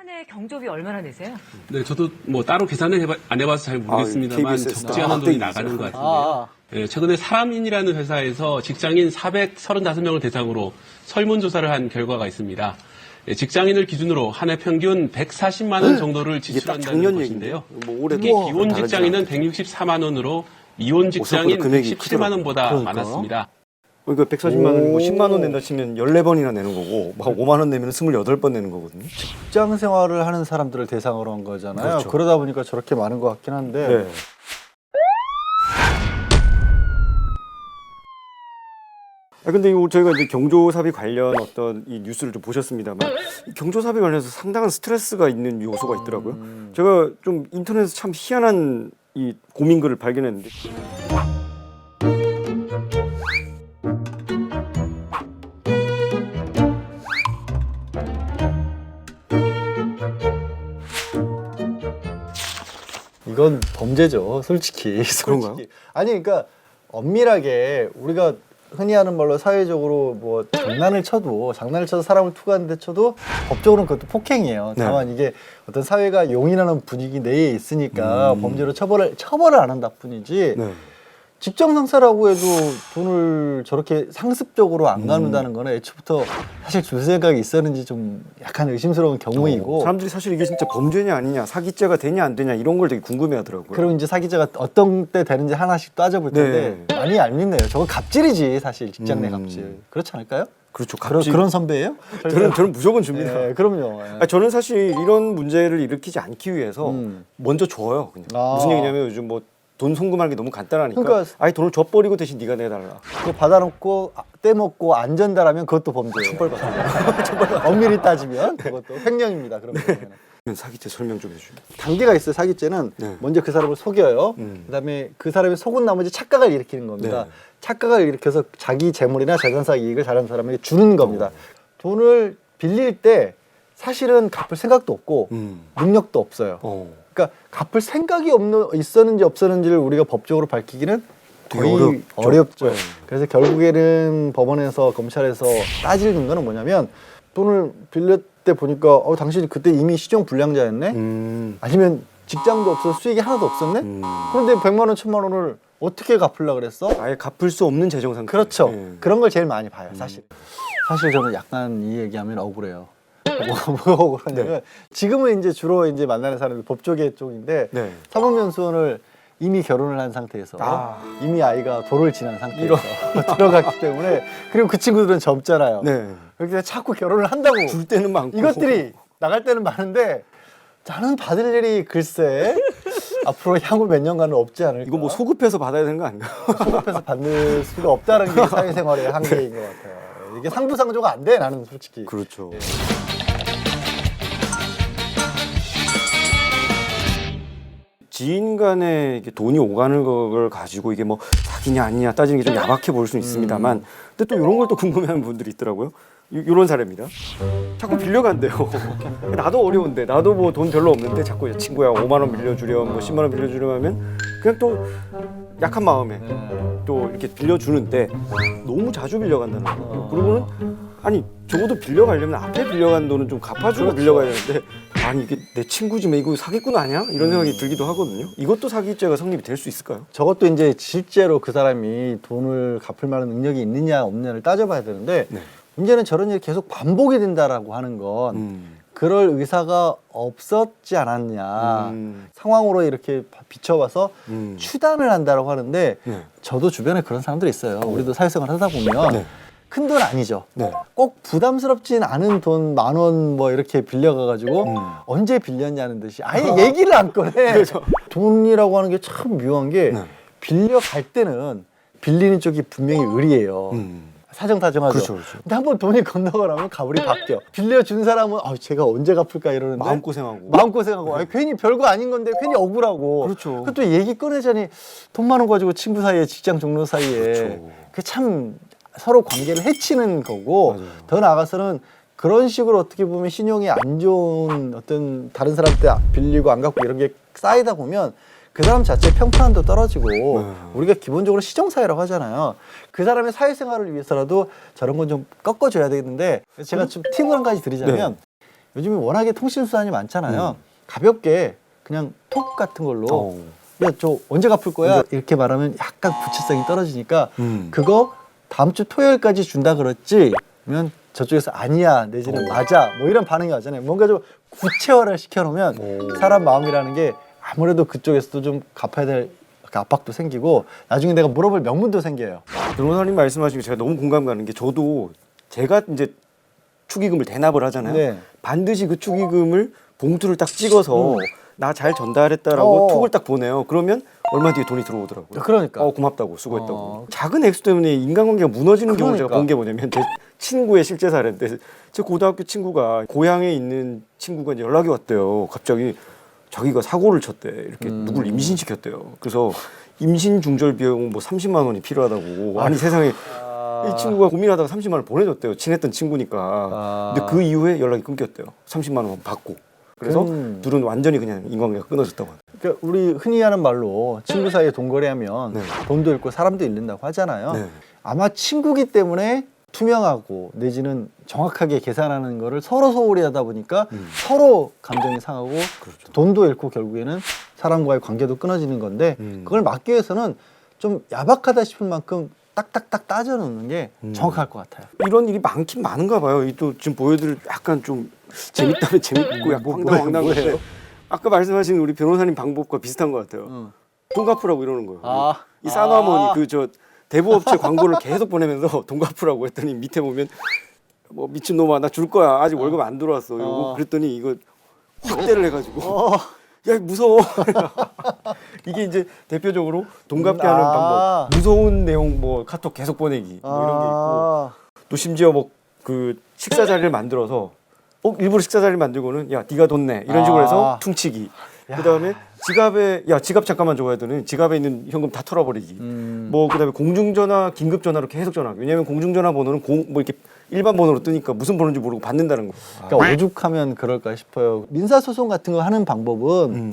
해 경조비 얼마나 내세요? 네, 저도 뭐 따로 계산을 안 해봐서 잘 모르겠습니다만 적지 않은 돈이 나가는 것 같은데요. 네, 최근에 사람인이라는 회사에서 직장인 435명을 대상으로 설문조사를 한 결과가 있습니다. 직장인을 기준으로 한 해 평균 140만 원 정도를 지출한다는 것인데요. 특히 기혼 직장인은 164만 원으로 미혼 직장인 117만 원보다 많았습니다. 그러니까 140만 원, 뭐 10만 원 낸다 치면 14번이나 내는 거고, 막 5만 원 내면 28번 내는 거거든요. 직장 생활을 하는 사람들을 대상으로 한 거잖아요. 그렇죠. 그러다 보니까 저렇게 많은 것 같긴 한데. 네. 근데 저희가 이제 경조사비 관련 어떤 이 뉴스를 좀 보셨습니다만, 이 경조사비 관련해서 상당한 스트레스가 있는 요소가 있더라고요. 제가 좀 인터넷에서 참 희한한 이 고민글을 발견했는데. 이건 범죄죠, 솔직히. 그런가요? 아니, 그러니까 엄밀하게 우리가 흔히 하는 말로 사회적으로 뭐 장난을 쳐도 사람을 투과하는데 쳐도 법적으로는 그것도 폭행이에요. 네. 다만 이게 어떤 사회가 용인하는 분위기 내에 있으니까 범죄로 처벌을 안 한다 뿐이지. 네. 직장 상사라고 해도 돈을 저렇게 상습적으로 안 갚는다는 거는 애초부터 사실 줄 생각이 있었는지 좀 약간 의심스러운 경우이고. 사람들이 사실 이게 진짜 범죄냐 아니냐, 사기죄가 되냐 안 되냐 이런 걸 되게 궁금해하더라고요. 그럼 이제 사기죄가 어떤 때 되는지 하나씩 따져볼 텐데 많이 얄밉네요. 저건 갑질이지, 사실 직장 내 갑질. 그렇지 않을까요? 그렇죠. 갑질. 그런 선배예요? 저는 무조건 줍니다. 네, 그럼요. 예. 저는 사실 이런 문제를 일으키지 않기 위해서 먼저 줘요. 그냥. 무슨 얘기냐면 요즘 뭐 돈 송금하는 게 너무 간단하니까 그러니까 아예 돈을 줘버리고 대신 네가 내달라. 그거 받아놓고 떼먹고 안 전달하면 그것도 범죄예요. 처벌받아요. 엄밀히 따지면 그것도 횡령입니다. 그런 경우에는. 사기죄 설명 좀 해주세요. 단계가 있어요. 사기죄는 먼저 그 사람을 속여요. 그다음에 그 사람이 속은 나머지 착각을 일으키는 겁니다. 네. 착각을 일으켜서 자기 재물이나 재산사 이익을 다른 사람에게 주는 겁니다. 돈을 빌릴 때 사실은 갚을 생각도 없고 능력도 없어요. 그러니까 갚을 생각이 있었는지 없었는지를 우리가 법적으로 밝히기는 거의 어렵죠. 네. 그래서 결국에는 법원에서 검찰에서 따지는 거는 뭐냐면 돈을 빌릴 때 보니까 당신이 그때 이미 시종 불량자였네? 아니면 직장도 없어서 수익이 하나도 없었네? 그런데 100만 원, 1000만 원을 어떻게 갚으려고 그랬어? 아예 갚을 수 없는 재정 상태. 그렇죠. 그런 걸 제일 많이 봐요, 사실. 사실 저는 약간 이 얘기하면 억울해요. 뭐가 억울하냐면 지금은 이제 주로 이제 만나는 사람이 법조계 쪽인데 사법연수원을 이미 결혼을 한 상태에서 이미 아이가 도를 지난 상태에서 들어갔기 때문에, 그리고 그 친구들은 젊잖아요. 그렇게 자꾸 결혼을 한다고. 줄 때는 많고 이것들이 나갈 때는 많은데 나는 받을 일이 글쎄 앞으로 향후 몇 년간은 없지 않을까. 이거 뭐 소급해서 받아야 되는 거 아닌가? 소급해서 받을 수가 없다는 게 사회생활의 한계인 것 같아요. 이게 상부상조가 안 돼, 나는 솔직히. 그렇죠. 지인 간에 이게 돈이 오가는 걸 가지고 이게 뭐 사기냐 아니냐 따지는 게 좀 야박해 보일 수는 있습니다만, 근데 또 이런 걸 또 궁금해하는 분들이 있더라고요. 이런 사례입니다. 자꾸 빌려간대요. 나도 어려운데, 나도 뭐 돈 별로 없는데 자꾸 친구야 5만 원 빌려주렴, 뭐 10만 원 빌려주렴 하면 그냥 또 약한 마음에 또 이렇게 빌려주는데 너무 자주 빌려간다는 거예요. 그러고는 아니 적어도 빌려가려면 앞에 빌려간 돈은 좀 갚아주고 빌려가야 되는데, 아니 이게 내 친구지만 이거 사기꾼 아니야? 이런 생각이 들기도 하거든요. 이것도 사기죄가 성립이 될 수 있을까요? 저것도 이제 실제로 그 사람이 돈을 갚을 만한 능력이 있느냐 없느냐를 따져봐야 되는데, 문제는 저런 일이 계속 반복이 된다라고 하는 건 그럴 의사가 없었지 않았냐 상황으로 이렇게 비춰봐서 추단을 한다라고 하는데, 저도 주변에 그런 사람들이 있어요. 우리도 사회생활 하다 보면 큰 돈 아니죠. 꼭 부담스럽진 않은 돈 10,000원 뭐 이렇게 빌려가가지고 언제 빌렸냐는 듯이 아예 얘기를 안 꺼내. 돈이라고 하는 게 참 묘한 게 빌려갈 때는 빌리는 쪽이 분명히 의리예요. 사정다정하죠. 그렇죠. 근데 한번 돈이 건너가라면 가불이 바뀌어. 빌려준 사람은 제가 언제 갚을까 이러는데 마음고생하고 아니, 괜히 별거 아닌 건데 괜히 억울하고. 그렇죠. 또 얘기 꺼내자니 돈 많은 거 가지고 친구 사이에, 직장 동료 사이에. 그렇죠. 그게 참 서로 관계를 해치는 거고. 더 나아가서는 그런 식으로 어떻게 보면 신용이 안 좋은 어떤 다른 사람한테 빌리고 안 갚고 이런 게 쌓이다 보면 그 사람 자체의 평판도 떨어지고, 우리가 기본적으로 시정사회라고 하잖아요. 그 사람의 사회생활을 위해서라도 저런 건 좀 꺾어줘야 되는데, 제가 좀 팁을 한 가지 드리자면 요즘에 워낙에 통신 수단이 많잖아요. 가볍게 그냥 톡 같은 걸로 야, 저 언제 갚을 거야? 이렇게 말하면 약간 구체성이 떨어지니까 그거 다음 주 토요일까지 준다 그랬지? 그러면 저쪽에서 아니야 내지는 맞아 뭐 이런 반응이 왔잖아요. 뭔가 좀 구체화를 시켜놓으면 사람 마음이라는 게 아무래도 그쪽에서도 좀 갚아야 될 압박도 생기고 나중에 내가 물어볼 명분도 생겨요. 변호사님 말씀하신 게 제가 너무 공감 가는 게 저도 제가 이제 축의금을 대납을 하잖아요. 네. 반드시 그 축의금을 봉투를 딱 찍어서 나 잘 전달했다라고 톡을 딱 보내요. 그러면 얼마 뒤에 돈이 들어오더라고요. 그러니까. 고맙다고 수고했다고. 작은 액수 때문에 인간관계가 무너지는 경우 제가 본 게 뭐냐면 제 친구의 실제 사례인데 제 고등학교 친구가 고향에 있는 친구가 이제 연락이 왔대요. 갑자기 자기가 사고를 쳤대. 이렇게 누굴 임신시켰대요. 그래서 임신 중절 비용 뭐 30만 원이 필요하다고. 아니 세상에 이 친구가 고민하다가 30만 원 보내줬대요. 친했던 친구니까. 근데 그 이후에 연락이 끊겼대요. 30만 원 받고. 그래서 둘은 완전히 그냥 인간관계가 끊어졌다고 합니다. 그러니까 우리 흔히 하는 말로 친구 사이에 돈거래하면 네. 돈도 잃고 사람도 잃는다고 하잖아요. 네. 아마 친구기 때문에 투명하고 내지는 정확하게 계산하는 거를 서로 소홀히 하다 보니까 서로 감정이 상하고 그렇죠. 돈도 잃고 결국에는 사람과의 관계도 끊어지는 건데 그걸 막기 위해서는 좀 야박하다 싶은 만큼 딱딱딱 따져놓는 게 정확할 것 같아요. 이런 일이 많긴 많은가 봐요. 이 또 지금 보여드릴 약간 좀 재밌다면 재밌고 약간 황당한 건데 아까 말씀하신 우리 변호사님 방법과 비슷한 것 같아요. 돈 갚으라고 이러는 거예요. 이 싸나머니 그 저 대부업체 광고를 계속 보내면서 돈 갚으라고 했더니 밑에 보면 뭐 미친놈아 나 줄 거야 아직 월급 안 들어왔어 이러고 그랬더니 이거 확대를 해가지고 야 무서워 이게 이제 대표적으로 돈 갚게 하는 방법 무서운 내용 뭐 카톡 계속 보내기 뭐 이런 게 있고 또 심지어 뭐 그 식사 자리를 만들어서 일부러 식사 자리를 만들고는 야 네가 돈 내 이런 식으로 해서 퉁치기 그다음에 지갑에 야 지갑 잠깐만 줘야 되는 지갑에 있는 현금 다 털어버리기 뭐 그다음에 공중전화 긴급전화로 계속 전화하기 왜냐하면 공중전화 번호는 뭐 이렇게 일반 번호로 뜨니까 무슨 번호인지 모르고 받는다는 거. 그러니까 오죽하면 그럴까 싶어요. 민사소송 같은 거 하는 방법은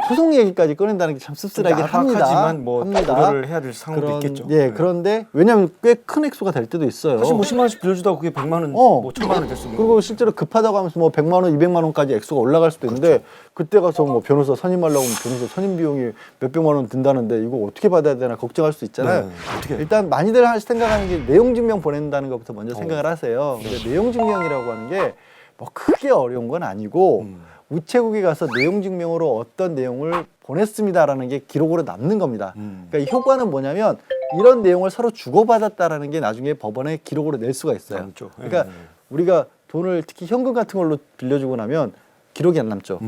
소송 얘기까지 꺼낸다는 게 참 씁쓸하긴 합니다. 하지만 뭐 고려를 해야 될 상황도 있겠죠. 예, 그런데 왜냐하면 꽤 큰 액수가 될 때도 있어요. 사실 뭐 10만 원씩 빌려주다가 그게 100만 원, 뭐 1000만 원 될 수 있는 그리고 실제로 급하다고 하면서 뭐 100만 원, 200만 원까지 액수가 올라갈 수도 있는데 그때 가서 뭐 변호사 선임하려고 하면 변호사 선임 비용이 몇백만 원 든다는데 이거 어떻게 받아야 되나 걱정할 수 있잖아요. 어떻게 일단 많이들 생각하는 게 내용 증명 보낸다는 것부터 먼저 생각을 하세요. 근데 내용 증명이라고 하는 게 뭐 크게 어려운 건 아니고 우체국에 가서 내용 증명으로 어떤 내용을 보냈습니다라는 게 기록으로 남는 겁니다. 그러니까 이 효과는 뭐냐면 이런 내용을 서로 주고받았다라는 게 나중에 법원에 기록으로 낼 수가 있어요. 남죠. 그러니까 우리가 돈을 특히 현금 같은 걸로 빌려주고 나면 기록이 안 남죠.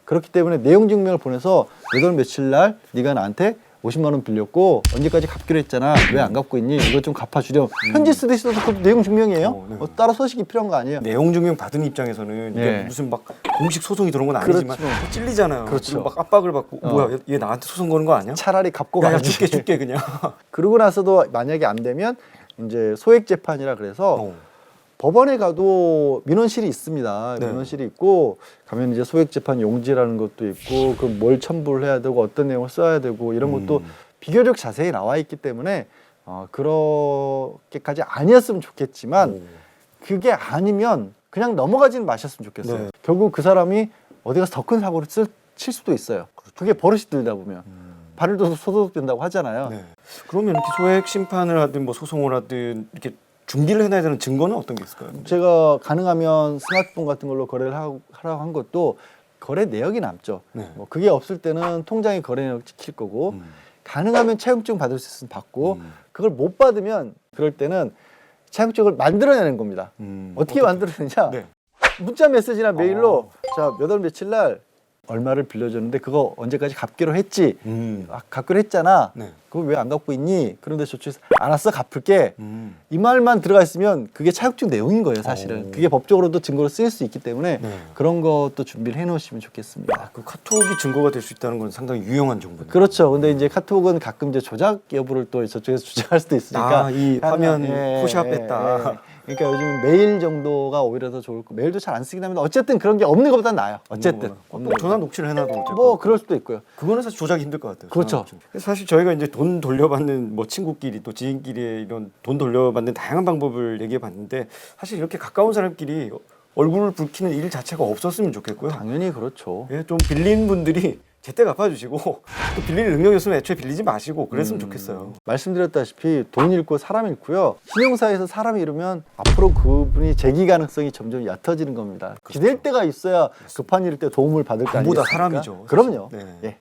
그렇기 때문에 내용 증명을 보내서 몇 월 며칠 날 네가 나한테 50만 원 빌렸고 언제까지 갚기로 했잖아. 왜 안 갚고 있니? 이거 좀 갚아주렴. 편지 쓰듯이 써도 그것도 내용 증명이에요. 네. 따로 서식이 필요한 거 아니에요. 내용 증명 받은 입장에서는 이게 네. 무슨 막 공식 소송이 들어온 건 아니지만 그렇죠. 찔리잖아요. 그렇죠. 그리고 막 압박을 받고 뭐야 얘 나한테 소송 거는 거 아니야? 차라리 갚고 야, 가야지. 줄게 그냥. 그러고 나서도 만약에 안 되면 이제 소액 재판이라 그래서 법원에 가도 민원실이 있습니다. 네. 민원실이 있고 가면 이제 소액 재판 용지라는 것도 있고 그럼 뭘 첨부를 해야 되고 어떤 내용을 써야 되고 이런 것도 비교적 자세히 나와 있기 때문에 그렇게까지 아니었으면 좋겠지만 그게 아니면 그냥 넘어가지는 마셨으면 좋겠어요. 네. 결국 그 사람이 어디 가서 더 큰 사고를 칠 수도 있어요. 그게 버릇이 들다 보면 발을 둬서 소독된다고 하잖아요. 네. 그러면 이렇게 소액 심판을 하든 뭐 소송을 하든 이렇게 준비를 해놔야 되는 증거는 어떤 게 있을까요? 제가 가능하면 스마트폰 같은 걸로 거래를 하라고 한 것도 거래 내역이 남죠. 네. 뭐 그게 없을 때는 통장에 거래 내역 찍힐 거고 가능하면 차용증 받을 수 있으면 받고 그걸 못 받으면 그럴 때는 차용증을 만들어내는 겁니다. 어떻게 만들어내냐? 네. 문자 메시지나 메일로 자, 몇 월 며칠 날 얼마를 빌려줬는데 그거 언제까지 갚기로 했지? 갚기로 했잖아. 네. 그거 왜 안 갚고 있니? 그런데 저쪽에서 알았어 갚을게. 이 말만 들어가 있으면 그게 차용증 내용인 거예요 사실은. 그게 법적으로도 증거로 쓰일 수 있기 때문에 네. 그런 것도 준비를 해놓으시면 좋겠습니다. 그 카톡이 증거가 될 수 있다는 건 상당히 유용한 정보네요. 그렇죠. 근데 이제 카톡은 가끔 이제 조작 여부를 또 저쪽에서 주장할 수도 있으니까. 이 화면 예, 포샵했다. 그러니까 요즘 메일 정도가 오히려 더 좋을 거. 메일도 잘 안 쓰긴 합니다. 어쨌든 그런 게 없는 것보다 나아요. 어쨌든. 전화 녹취를 해놔도 어쨌든. 뭐 그럴 수도 있고요. 그거는 사실 조작이 힘들 것 같아요. 그렇죠. 그래서 사실 저희가 이제 돈 돌려받는 뭐 친구끼리 또 지인끼리 이런 돈 돌려받는 다양한 방법을 얘기해 봤는데 사실 이렇게 가까운 사람끼리 얼굴을 붉히는 일 자체가 없었으면 좋겠고요. 당연히 그렇죠. 예, 좀 빌린 분들이 제때 갚아주시고 또 빌릴 능력이 없으면 애초에 빌리지 마시고 그랬으면 좋겠어요. 말씀드렸다시피 돈 잃고 사람 잃고요. 신용사에서 사람이 잃으면 앞으로 그분이 재기 가능성이 점점 얕아지는 겁니다. 기댈 때가 있어야 급한 일 때 도움을 받을 거 돈보다 아니겠습니까? 사람이죠. 그럼요. 네. 예.